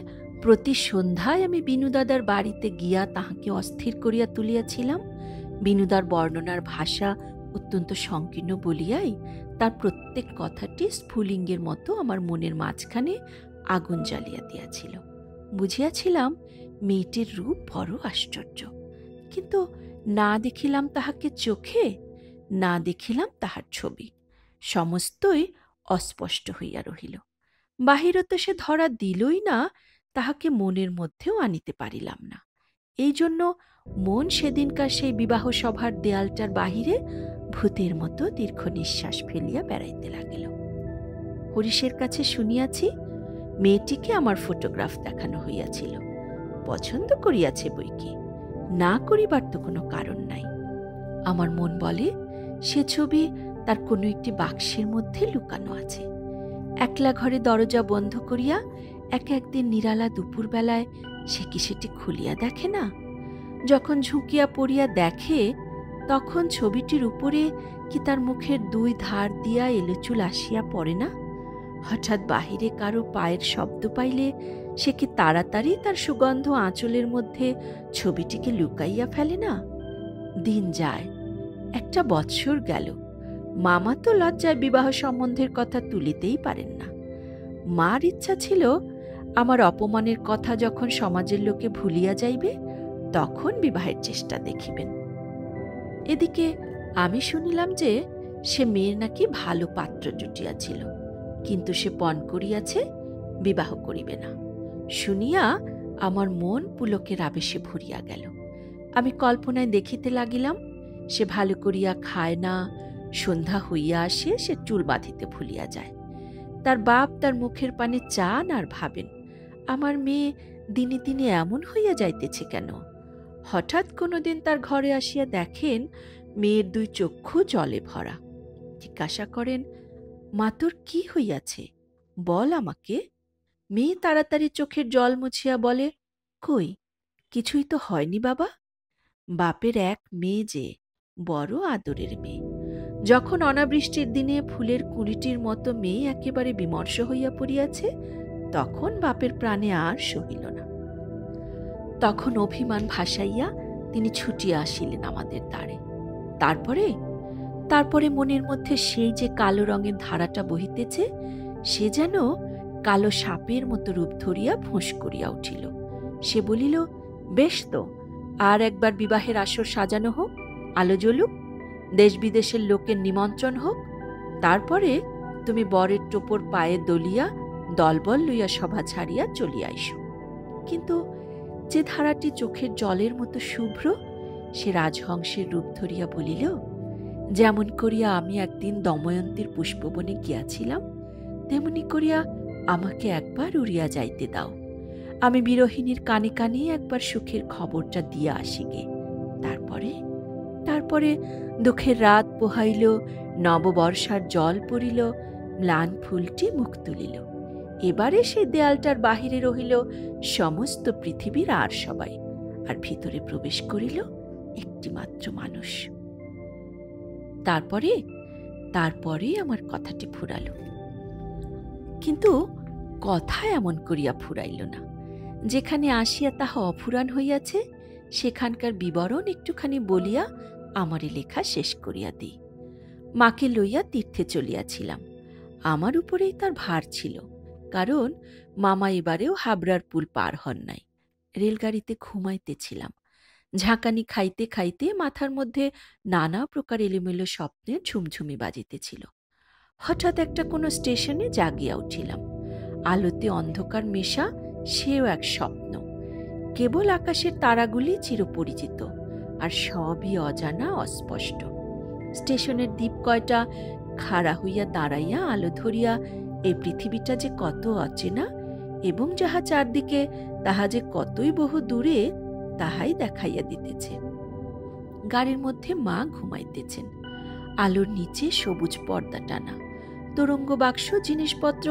প্রতি সন্ধ্যায় আমি বিনুদাদার বাড়িতে গিয়া তাহাকে অস্থির করিয়া তুলিয়াছিলাম, বিনুদার বর্ণনার ভাষা অত্যন্ত সংকীর্ণ বলিয়াই তার প্রত্যেক কথাটি স্ফুলিঙ্গের মতো আমার মনের মাঝখানে আগুন জ্বালিয়া দিয়াছিল। বুঝিয়াছিলাম মেয়েটির রূপ বড় আশ্চর্য, কিন্তু না দেখিলাম তাহাকে চোখে, না দেখিলাম তাহার ছবি। সমস্তই অস্পষ্ট হইয়া রহিল। বাহিরত সে ধরা দিলই না, তাহাকে মনের মধ্যেও আনিতে পারিলাম না। এই জন্য মন সেদিনকার সেই বিবাহ সভার দেয়ালটার বাহিরে ভূতের মতো দীর্ঘ নিঃশ্বাস ফেলিয়া বেড়াইতে লাগিল। হরিশের কাছে শুনিয়াছি মেয়েটিকে আমার ফটোগ্রাফ দেখানো হইয়াছিল। পছন্দ করিয়াছে বইকি, না করিবার তো কোনো কারণ নাই। আমার মন বলে সে ছবি তার কোনো একটি বাক্সের মধ্যে লুকানো আছে। একলা ঘরে দরজা বন্ধ করিয়া একদিন নিরালা দুপুরবেলায় সে কি সেটি খুলিয়া দেখে না? যখন ঝুঁকিয়া পড়িয়া দেখে, তখন ছবিটির উপরে কি তার মুখের দুই ধার দিয়া এলোচুল আসিয়া পড়ে না? হঠাৎ বাহিরে কারো পায়ের শব্দ পাইলে সে কি তাড়াতাড়ি তার সুগন্ধ আঁচলের মধ্যে ছবিটিকে লুকাইয়া ফেলে না? দিন যায়, একটা বৎসর গেল। মামা তো লজ্জায় বিবাহ সম্বন্ধের কথা তুলিতেই পারেন না। মার ইচ্ছা ছিল আমার অপমানের কথা যখন সমাজের লোকে ভুলিয়া যাইবে, তখন বিবাহের চেষ্টা দেখিবেন। এদিকে আমি শুনিলাম যে সে মেয়ের নাকি ভালো পাত্র জুটিয়াছিল, কিন্তু সে পণ করিয়াছে, বিবাহ করিবে না। শুনিয়া আমার মন পুলকের আবেশে ভরিয়া গেল। আমি কল্পনায় দেখিতে লাগিলাম সে ভালো করিয়া খায় না, সন্ধ্যা হইয়া আসে সে চুল বাঁধিতে ভুলিয়া যায়। তার বাপ তার মুখের পানে চান আর ভাবেন, আমার মেয়ে দিনে দিনে এমন হইয়া যাইতেছে কেন? হঠাৎ কোনোদিন তার ঘরে আসিয়া দেখেন মেয়ের দুই চক্ষু জলে ভরা। জিজ্ঞাসা করেন, মা তোর কি হইয়াছে, বল আমাকে। মেয়ে তাড়াতাড়ি চোখের জল মুছিয়া বলে, কই, কিছুই তো হয়নি বাবা। বাপের এক মেয়ে যে, বড় আদরের মেয়ে। যখন অনাবৃষ্টির দিনে ফুলের কুঁড়িটির মতো মেয়ে একেবারে বিমর্ষ হইয়া পড়িয়াছে, তখন বাপের প্রাণে আর সহিল না। তখন অভিমান ভাসাইয়া তিনি ছুটিয়া আসিলেন আমাদের দ্বারে। তারপরে মনের মধ্যে সেই যে কালো রঙের ধারাটা বহিতেছে, সে যেন কালো সাপের মতো রূপ ধরিয়া ফোঁস করিয়া উঠিল। সে বলিল, বেশ তো, আর একবার বিবাহের আসর সাজানো হোক, আলো জ্বলুক, দেশ বিদেশের লোকের নিমন্ত্রণ হোক, তারপরে তুমি বরের টোপর পায়ে দলিয়া দলবল লইয়া সভা ছাড়িয়া চলিয়া আইসো। কিন্তু যে ধারাটি চোখের জলের মতো শুভ্র, সে রাজহংসের রূপ ধরিয়া বলিল, যেমন করিয়া আমি একদিন দময়ন্তীর পুষ্পবনে গিয়াছিলাম, তেমনি করিয়া আমাকে একবার উড়িয়া যাইতে দাও। আমি বিরহিণীর কানে কানে একবার সুখের খবরটা দিয়া আসি গে। তারপরে দুঃখের রাত পোহাইল, নববর্ষার জল পড়িল, ম্লান ফুলটি মুখ তুলিল। এবারে সে দেয়ালটার বাহিরে রহিল সমস্ত পৃথিবীর আর সবাই, আর ভিতরে প্রবেশ করিল একটি মাত্র মানুষ। তারপরে আমার কথাটি ফুরাল, কিন্তু কথা এমন করিয়া ফুরাইল না। যেখানে আসিয়া তাহা অফুরান হইয়াছে, সেখানকার বিবরণ একটুখানি বলিয়া আমারে লেখা শেষ করিয়া দিই। মাকে লইয়া তীর্থে চলিয়াছিলাম। আমার উপরেই তার ভার ছিল, কারণ মামা এবারেও হাবড়ার পুল পার হন নাই। রেলগাড়িতে ঘুমাইতেছিলাম। ঝাঁকানি খাইতে খাইতে মাথার মধ্যে নানা প্রকার এলোমেলো স্বপ্নের ঝুমঝুমি বাজিতেছিল। হঠাৎ একটা কোনো স্টেশনে জাগিয়া উঠিলাম। আলোতে অন্ধকার মেশা সেও এক স্বপ্ন। কেবল আকাশের তারাগুলি চিরপরিচিত, আর সবই অজানা অস্পষ্ট। স্টেশনের দ্বীপ কয়টা খাড়া হইয়া দাঁড়াইয়া আলো ধরিয়া এই পৃথিবীটা যে কত অচেনা এবং যাহা চারদিকে তাহা যে কতই বহু দূরে, তাহাই দেখাইয়া দিতেছে। গাড়ির মধ্যে মা ঘুমাইতেছেন। আলোর নিচে সবুজ পর্দা টানা তোরঙ্গ বাক্স জিনিসপত্র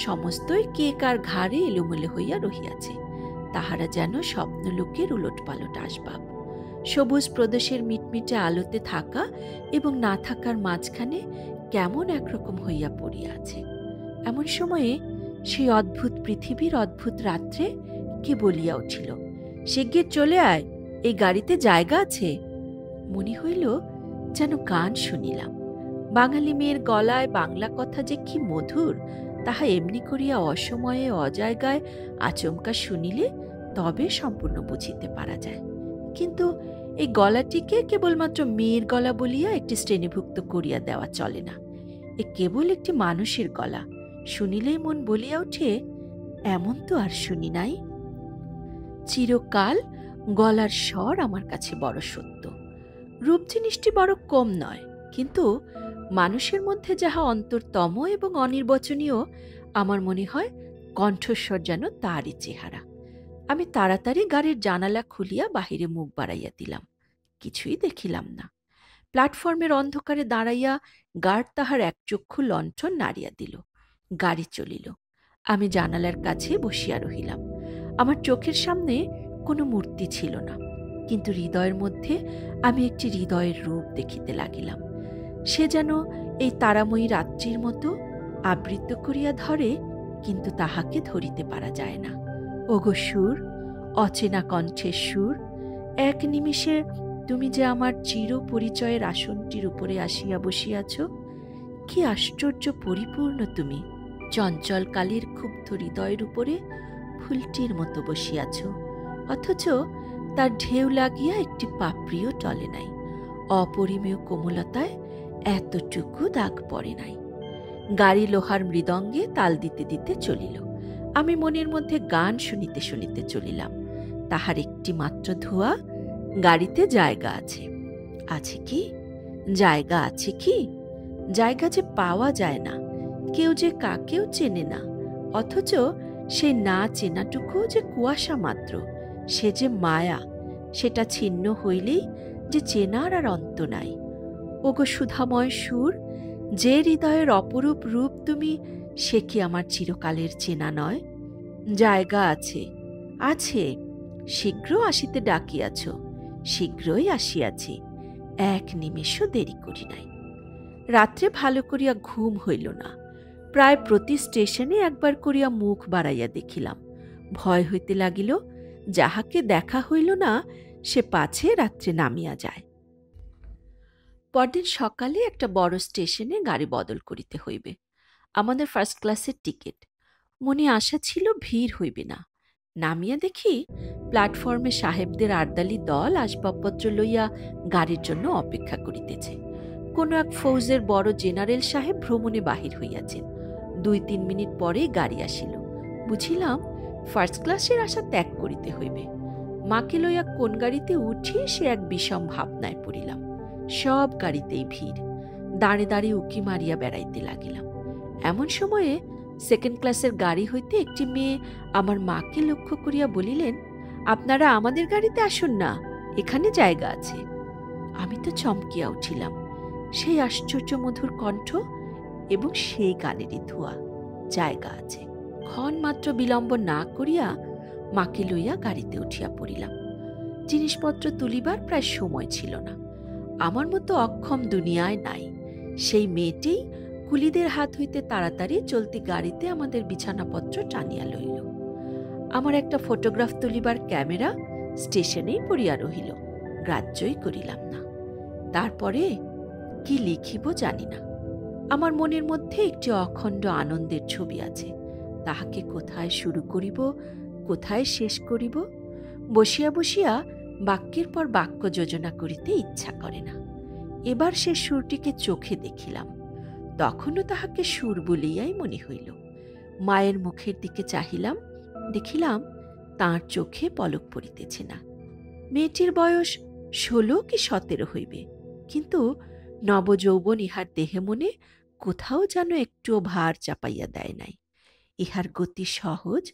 সমস্তই কে কার ঘাড়ে এলোমেলো হইয়া রহিয়াছে। তাহারা যেন স্বপ্নলোকের উলটপালট আসবাব। সবুজ প্রদেশের মিটমিটে আলোতে থাকা এবং না থাকার মাঝখানে কেমন একরকম হইয়া পড়িয়া আছে। এমন সময়ে সেই অদ্ভুত পৃথিবীর অদ্ভুত রাত্রে কে বলিয়া উঠিল, শিগগির চলে আয়, এই গাড়িতে জায়গা আছে। মনে হইল যেন গান শুনিলাম। বাঙালি মেয়ের গলায় বাংলা কথা যে কি মধুর, তাহা এমনি করিয়া অসময়ে অজায়গায় আচমকা শুনিলে তবে সম্পূর্ণ বুঝিতে পারা যায়। কিন্তু এই গলাটিকে কেবলমাত্র মেয়ের গলা বলিয়া একটি শ্রেণীভুক্ত করিয়া দেওয়া চলে না। এ কেবল একটি মানুষের গলা। শুনিলেই মন বলিয়া ওঠে, এমন তো আর শুনি নাই। চিরকাল গলার স্বর আমার কাছে বড় সত্য। রূপ জিনিসটি বড় কম নয়, কিন্তু মানুষের মধ্যে যাহা অন্তরতম এবং অনির্বচনীয়, আমার মনে হয় কণ্ঠস্বর যেন তারই চেহারা। আমি তাড়াতাড়ি গাড়ির জানালা খুলিয়া বাহিরে মুখ বাড়াইয়া দিলাম। কিছুই দেখিলাম না। প্ল্যাটফর্মের অন্ধকারে দাঁড়াইয়া গার্ড তাহার একচক্ষু লণ্ঠন নাড়িয়া দিল। গাড়ি চলিল। আমি জানালার কাছে বসিয়া রহিলাম। আমার চোখের সামনে কোনো মূর্তি ছিল না, কিন্তু হৃদয়ের মধ্যে আমি একটি হৃদয়ের রূপ দেখিতে লাগিলাম। সে যেন এই তারাময়ী রাত্রির মতো আবৃত করিয়া ধরে, কিন্তু তাহাকে ধরিতে পারা যায় না। ওগো সুর, অচেনা কণ্ঠের সুর, এক নিমিষে তুমি যে আমার চির পরিচয়ের আসনটির উপরে আসিয়া বসিয়াছ। কি আশ্চর্য পরিপূর্ণ তুমি! চঞ্চল কালীর ক্ষুব্ধ হৃদয়ের উপরে ফুলটির মতো বসিয়াছ, অথচ তার ঢেউ লাগিয়া একটি পাপড়িও টলে নাই। অপরিমেয় কোমলতায় এতটুকু দাগ পড়ে নাই। গাড়ি লোহার মৃদঙ্গে তাল দিতে দিতে চলিল। আমি মনের মধ্যে গান শুনিতে শুনিতে চলিলাম। তাহার একটি মাত্র ধোঁয়া, গাড়িতে জায়গা আছে। আছে কি? জায়গা আছে কি? জায়গা যে পাওয়া যায় না, কেউ যে কাকেও চেনে না, অথচ সেই না চেনাটুকু যে কুয়াশা মাত্র, সে যে মায়া, সেটা ছিন্ন হইলেই যে চেনার আর অন্ত নাই। ওগো সুধাময় সুর, যে হৃদয়ের অপরূপ রূপ তুমি, সে কি আমার চিরকালের চেনা নয়? জায়গা আছে, আছে, শীঘ্র আসিতে ডাকিয়াছ, শীঘ্রই আসিয়াছি, এক নিমেষও দেরি করি নাই। রাত্রে ভালো করিয়া ঘুম হইল না। প্রায় প্রতি স্টেশনে একবার করিয়া মুখ বাড়াইয়া দেখিলাম। ভয় হইতে লাগিল, যাহাকে দেখা হইল না সে পাছে রাত্রে নামিয়া যায়। পরদিন সকালে একটা বড় স্টেশনে গাড়ি বদল করিতে হইবে। আমাদের ফার্স্ট ক্লাসের টিকিট। মনে আশা ছিল ভিড় হইবে না। নামিয়া দেখি প্ল্যাটফর্মে সাহেবদের আর্দালি দল আসবাবপত্র লইয়া গাড়ির জন্য অপেক্ষা করিতেছে। কোন এক ফৌজের বড় জেনারেল সাহেব ভ্রমণে বাহির হইয়াছেন। 2-3 মিনিট পরেই গাড়ি আসিল। বুঝিলাম ফার্স্ট ক্লাসের আশা ত্যাগ করিতে হইবে। মাকে লইয়া কোন গাড়িতে উঠি সে এক বিষম ভাবনায় পড়িলাম। সব গাড়িতেই ভিড়। দাঁড়ে দাঁড়ে উকি মারিয়া বেড়াইতে লাগিলাম। এমন সময়ে সেকেন্ড ক্লাসের গাড়ি হইতে একটি মেয়ে আমার মাকে লক্ষ্য করিয়া বলিলেন, আপনারা আমাদের গাড়িতে আসুন না, এখানে জায়গা আছে। আমি তো চমকিয়া উঠিলাম। সেই আশ্চর্য মধুর কণ্ঠ এবং সেই গানেরই ধোঁয়া। জায়গা আছে। ক্ষণ মাত্র বিলম্ব না করিয়া মাকে লইয়া গাড়িতে উঠিয়া পড়িলাম। জিনিসপত্র তুলিবার প্রায় সময় ছিল না। আমার মতো অক্ষম দুনিয়ায় নাই। সেই মেয়েটিই কুলিদের হাত হইতে তাড়াতাড়ি চলতি গাড়িতে আমাদের বিছানাপত্র টানিয়া লইল। আমার একটা ফটোগ্রাফ তুলিবার ক্যামেরা স্টেশনেই পড়িয়া রহিল। গ্রাহ্যই করিলাম না। তারপরে কি লিখিব জানি না। আমার মনের মধ্যে একটি অখণ্ড আনন্দের ছবি আছে। তাহাকে কোথায় শুরু করিব, কোথায় শেষ করিব, বসিয়া বসিয়া বাক্যের পর বাক্য যোজনা করিতে ইচ্ছা করে না। এবার সে সুরটিকে চোখে দেখিলাম। তখনও তাহাকে সুর বলিয়াই মনে হইল। মায়ের মুখের দিকে চাহিলাম, দেখিলাম তাঁর চোখে পলক পড়িতেছে না। মেয়েটির বয়স 16 কি 17 হইবে, কিন্তু নবযৌবন ইহার দেহে মনে কোথাও যেন একটুও ভার চাপাইয়া দেয় নাই। ইহার গতি সহজ,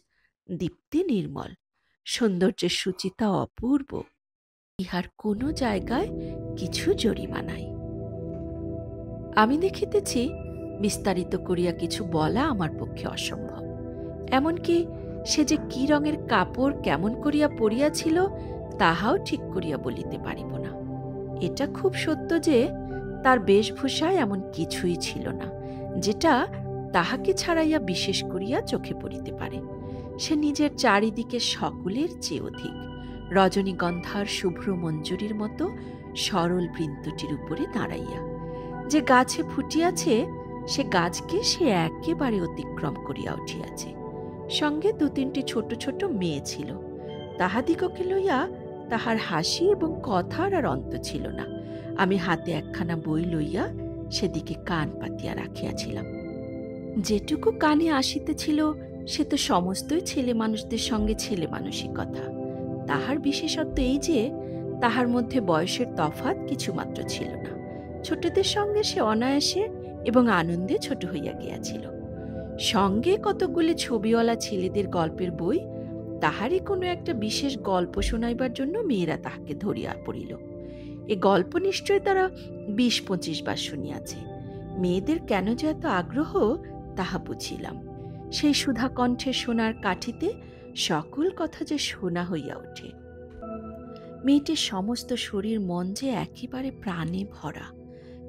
দীপ্তি নির্মল, সৌন্দর্যের সুচিতা অপূর্ব। ইহার কোনো জায়গায় কিছু জরিমা নাই। আমি দেখিতেছি বিস্তারিত করিয়া কিছু বলা আমার পক্ষে অসম্ভব। এমনকি সে যে কি রঙের কাপড় কেমন করিয়া পরিয়াছিল তাহাও ঠিক করিয়া বলিতে পারিব না। এটা খুব সত্য যে তার বেশভূষায় এমন কিছুই ছিল না যেটা তাহাকে ছাড়াইয়া বিশেষ করিয়া চোখে পড়িতে পারে। সে নিজের চারিদিকে সকলের চেয়ে অধিক রজনীগন্ধার শুভ্র মঞ্জুরির মতো সরল বৃন্তটির উপরে দাঁড়াইয়া। যে গাছে ফুটিয়াছে সে গাছকে সে একেবারে অতিক্রম করিয়া উঠিয়াছে। সঙ্গে 2-3টি ছোট ছোট মেয়ে ছিল। তাহাদিগকে লইয়া তাহার হাসি এবং কথার আর অন্ত ছিল না। আমি হাতে একখানা বই লইয়া সেদিকে কান পাতিয়া রাখিয়াছিলাম। যেটুকু কানে আসিতেছিল সে তো সমস্তই ছেলে মানুষদের সঙ্গে ছেলে মানুষই কথা। তাহার বিশেষত্ব এই যে তাহার মধ্যে বয়সের তফাৎ কিছুমাত্র ছিল না। ছোটদের সঙ্গে সে অনায়াসে এবং আনন্দে ছোট হইয়া গিয়াছিল। সঙ্গে কতকগুলি ছবিওয়ালা ছেলেদের গল্পের বই, তাহারই কোনো একটা বিশেষ গল্প শোনাইবার জন্য মেয়েরা তাহাকে ধরিয়া পড়িল। এ গল্প নিশ্চয় তারা 20-25 বার শুনিয়াছে। মেয়েদের কেন যে এত আগ্রহ তাহা বুঝিলাম। সেই সুধা কণ্ঠে সোনার কাঠিতে সকল কথা যে শোনা হইয়া ওঠে। মেয়েটির সমস্ত শরীর মন যে একেবারে প্রাণে ভরা।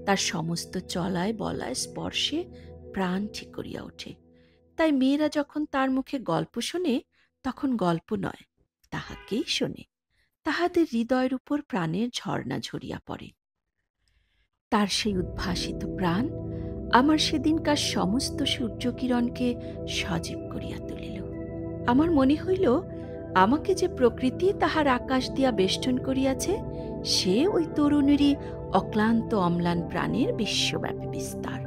তার সমস্ত চলায় বলায় স্পর্শে প্রাণ ঠিক করিয়া ওঠে। তাই মেয়েরা যখন তার মুখে গল্প শোনে তখন গল্প নয়, তাহাকেই শোনে। তাহাদের হৃদয়ের উপর প্রাণের ঝর্ণা ঝরিয়া পড়ে। তার সেই উদ্ভাসিত প্রাণ আমার সেদিনকার সমস্ত সূর্যকিরণকে সজীব করিয়া তুলিল। আমার মনে হইল আমাকে যে প্রকৃতি তাহার আকাশ দিয়া বেষ্টন করিয়াছে সে ওই তরুণেরই অক্লান্ত অম্লান প্রাণের বিশ্বব্যাপী বিস্তার।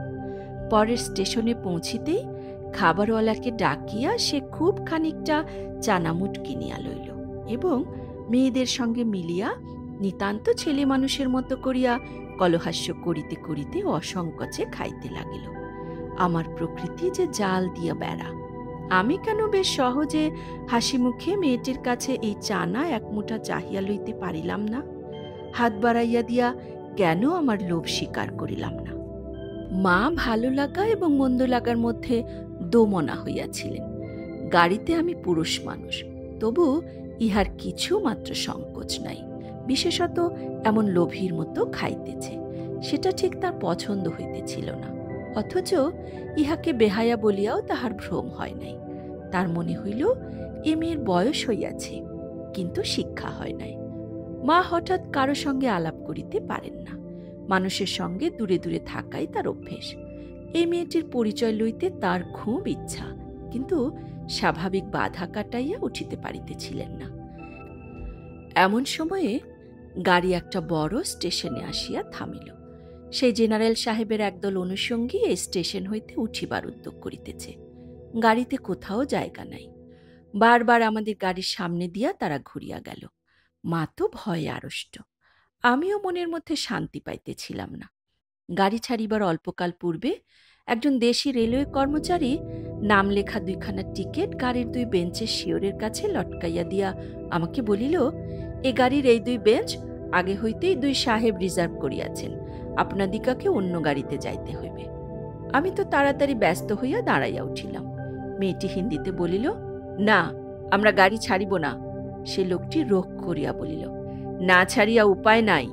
পরের স্টেশনে পৌঁছিতেই খাবারওয়ালাকে ডাকিয়া সে খুব খানিকটা চানামুট কিনিয়া লইল এবং মেয়েদের সঙ্গে মিলিয়া নিতান্ত ছেলে মানুষের মতো করিয়া কলহাস্য করিতে করিতে অসংকোচে খাইতে লাগিল। আমার প্রকৃতি যে জাল দিয়া বেড়া। আমি কেন বেশ সহজে হাসি মুখে মেয়েটির কাছে এই চানা এক মুঠা চাহিয়া লইতে পারিলাম না? হাত বাড়াইয়া দিয়া কেন আমার লোভ স্বীকার করিলাম না? মা ভালো লাগা এবং মন্দ লাগার মধ্যে দোমনা হইয়াছিলেন। গাড়িতে আমি পুরুষ মানুষ, তবু ইহার কিছু মাত্র সংকোচ নাই। বিশেষত এমন লোভীর মতো খাইতেছে, সেটা ঠিক তার পছন্দ হইতেছিল না। অথচ ইহাকে বেহায়া বলিয়াও তাহার ভ্রম হয় নাই। তার মনে হইল এ মেয়ের বয়স হইয়াছে, কিন্তু শিক্ষা হয় নাই। মা হঠাৎ কারো সঙ্গে আলাপ করিতে পারেন না। মানুষের সঙ্গে দূরে দূরে থাকাই তার অভ্যেস। এই মেয়েটির পরিচয় লইতে তার খুব ইচ্ছা, কিন্তু স্বাভাবিক বাধা কাটাইয়া উঠিতে পারিতেছিলেন না। এমন সময়ে গাড়ি একটা বড় স্টেশনে আসিয়া থামিল। সেই জেনারেল সাহেবের একদল অনুষঙ্গী এই স্টেশন হইতে উঠিবার উদ্যোগ করিতেছে। গাড়িতে কোথাও জায়গা নাই। বারবার আমাদের গাড়ির সামনে দিয়া তারা ঘুরিয়া গেল। মা তো ভয়ে আড়ষ্ট। আমিও মনের মধ্যে শান্তি পাইতেছিলাম না। গাড়ি ছাড়িবার অল্পকাল পূর্বে একজন দেশি রেলওয়ে কর্মচারী নাম লেখা 2খানা টিকিট গাড়ির 2 বেঞ্চের শিওরের কাছে লটকাইয়া দিয়া আমাকে বলিল, এ গাড়ির এই 2 বেঞ্চ আগে হইতেই 2 সাহেব রিজার্ভ করিয়াছেন, আপনাদিগকে অন্য গাড়িতে যাইতে হইবে। আমি তো তাড়াতাড়ি ব্যস্ত হইয়া দাঁড়াইয়া উঠিলাম। মেয়েটি হিন্দিতে বলিল, না, আমরা গাড়ি ছাড়িব না। সে লোকটি রোখ করিয়া বলিল, না ছাড়িয়া উপায় নাই।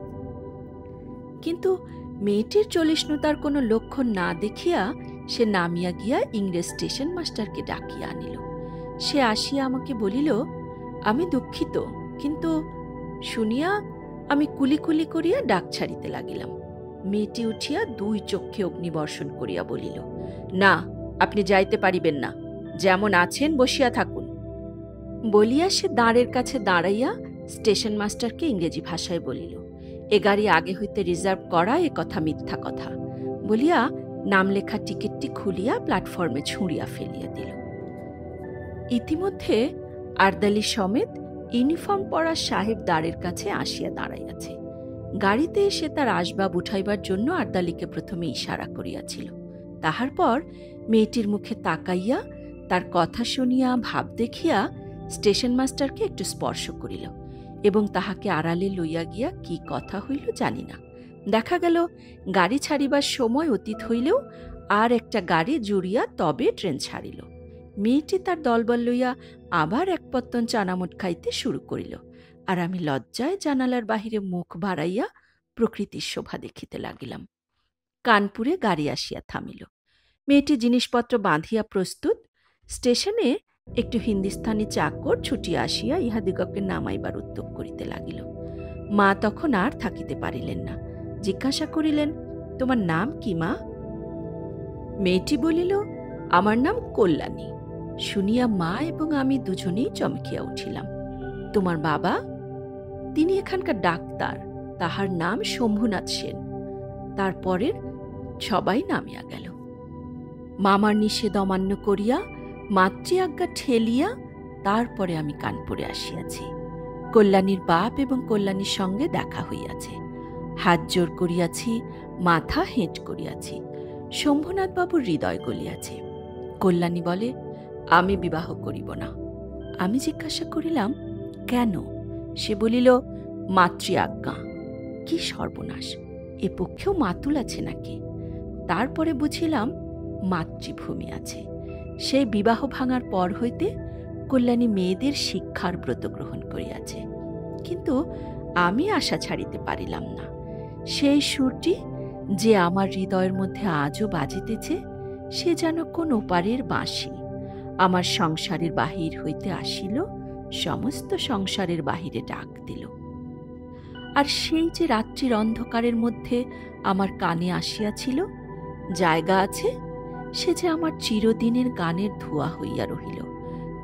কিন্তু মেয়েটির চলিষ্ণুতার কোনো লক্ষণ না দেখিয়া সে নামিয়া গিয়া ইংরেজ স্টেশন মাস্টারকে ডাকিয়া আনিল। সে আসিয়া আমাকে বলিল, আমি দুঃখিত, কিন্তু শুনিয়া আমি কুলি কুলি করিয়া ডাক ছাড়িতে লাগিলাম। মেয়েটি উঠিয়া 2 চক্ষে অগ্নিবর্ষণ করিয়া বলিল, না, আপনি যাইতে পারিবেন না, যেমন আছেন বসিয়া থাকুন। বলিয়া সে দাঁড়ের কাছে দাঁড়াইয়া স্টেশন মাস্টারকে ইংরেজি ভাষায় বলিল, এ গাড়ি আগে হইতে রিজার্ভ করা, এ কথা মিথ্যা কথা বলিয়া নাম লেখা টিকিটটি খুলিয়া প্ল্যাটফর্মে ছুঁড়িয়া ফেলিয়া দিল। ইতিমধ্যে আর্দালি সমেত ইউনিফর্ম পরা সাহেব দ্বারের কাছে আসিয়া দাঁড়াইয়াছে। গাড়িতে এসে তার আসবাব উঠাইবার জন্য আর্দালিকে প্রথমে ইশারা করিয়াছিল। তাহার পর মেয়েটির মুখে তাকাইয়া তার কথা শুনিয়া ভাব দেখিয়া স্টেশন মাস্টারকে একটু স্পর্শ করিল এবং তাহাকে আড়ালে লইয়া গিয়া কি কথা হইল জানি না। দেখা গেল গাড়ি ছাড়িবার সময় অতীত হইলেও আর একটা গাড়ি জুড়িয়া তবে ট্রেন ছাড়িল। মেয়েটি তার দলবল লইয়া আবার এক পত্তন চানামুট খাইতে শুরু করিল, আর আমি লজ্জায় জানালার বাহিরে মুখ বাড়াইয়া প্রকৃতির শোভা দেখিতে লাগিলাম। কানপুরে গাড়ি আসিয়া থামিল। মেয়েটি জিনিসপত্র বাঁধিয়া প্রস্তুত। স্টেশনে একটু হিন্দুস্থানি চাকর ছুটিয়া আসিয়া ইহাদিগকে নামাইবার উদ্যোগ করিতে লাগিল। মা তখন আর থাকিতে পারিলেন না, জিজ্ঞাসা করিলেন, তোমার নাম কি মা? মেয়েটি বলিল, আমার নাম কল্যাণী। শুনিয়া মা এবং আমি দুজনেই চমকিয়া উঠিলাম। তোমার বাবা? তিনি এখানকার ডাক্তার, তাহার নাম শম্ভুনাথ সেন। তারপরের সবাই নামিয়া গেল। মামার নিষেধ অমান্য করিয়া মাতৃ আজ্ঞা ঠেলিয়া তারপরে আমি কানপুরে আসিয়াছি। কল্যাণীর বাপ এবং কল্যাণীর সঙ্গে দেখা হইয়াছে। হাত জোর করিয়াছি, মাথা হেঁট করিয়াছি। শম্ভুনাথবাবুর হৃদয় গলিয়াছে। কল্যাণী বলে, আমি বিবাহ করিব না। আমি জিজ্ঞাসা করিলাম, কেন? সে বলিল, মাতৃ আজ্ঞা। কি সর্বনাশ! এ পক্ষেও মাতুল আছে নাকি? তারপরে বুঝিলাম মাতৃভূমি আছে। সেই বিবাহ ভাঙার পর হইতে কল্যাণী মেয়েদের শিক্ষার ব্রত গ্রহণ করিয়াছে। কিন্তু আমি আশা ছাড়িতে পারিলাম না। সেই সুরটি যে আমার হৃদয়ের মধ্যে আজও বাজিতেছে, সে যেন কোন ওপারের বাঁশি আমার সংসারের বাহির হইতে আসিল, সমস্ত সংসারের বাহিরে ডাক দিল। আর সেই যে রাত্রির অন্ধকারের মধ্যে আমার কানে আসিয়াছিল, জায়গা আছে, সে যে আমার চিরদিনের গানের ধোঁয়া হইয়া রহিল।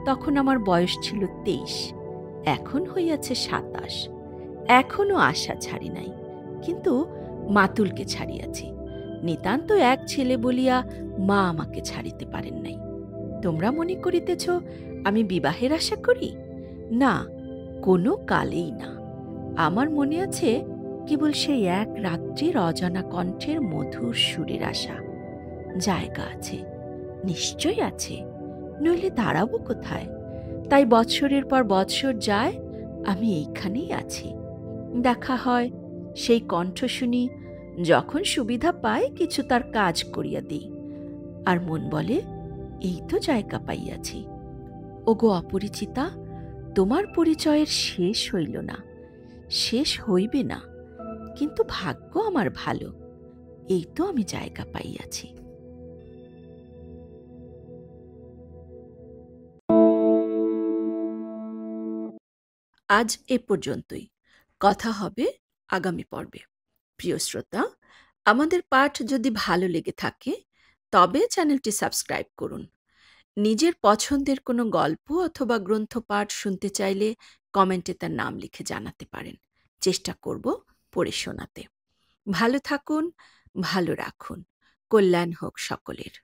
তখন আমার বয়স ছিল 23, এখন হইয়াছে 27। এখনো আশা ছাড়ি নাই, কিন্তু মাতুলকে ছাড়িয়াছি। নিতান্ত এক ছেলে বলিয়া মা আমাকে ছাড়িতে পারেন নাই। তোমরা মনে করিতেছ আমি বিবাহের আশা করি? না, কোনো কালেই না। আমার মনে আছে কেবল সেই এক রাত্রির অজানা কণ্ঠের মধুর সুরের আশা। জায়গা আছে, নিশ্চয় আছে, নইলে দাঁড়াবো কোথায়? তাই বৎসরের পর বৎসর যায়, আমি এইখানেই আছি। দেখা হয়, সেই কণ্ঠ শুনি, যখন সুবিধা পাই কিছু তার কাজ করিয়া দিই। আর মন বলে, এই তো জায়গা পাইয়াছি। ওগো অপরিচিতা, তোমার পরিচয়ের শেষ হইল না, শেষ হইবে না, কিন্তু ভাগ্য আমার ভালো, এই তো আমি জায়গা পাইয়াছি। আজ এ পর্যন্তই। কথা হবে আগামী পর্বে। প্রিয় শ্রোতা, আমাদের পাঠ যদি ভালো লেগে থাকে তবে চ্যানেলটি সাবস্ক্রাইব করুন। নিজের পছন্দের কোনো গল্প অথবা গ্রন্থ পাঠ শুনতে চাইলে কমেন্টে তার নাম লিখে জানাতে পারেন। চেষ্টা করব পড়ে শোনাতে। ভালো থাকুন, ভালো রাখুন। কল্যাণ হোক সকলের।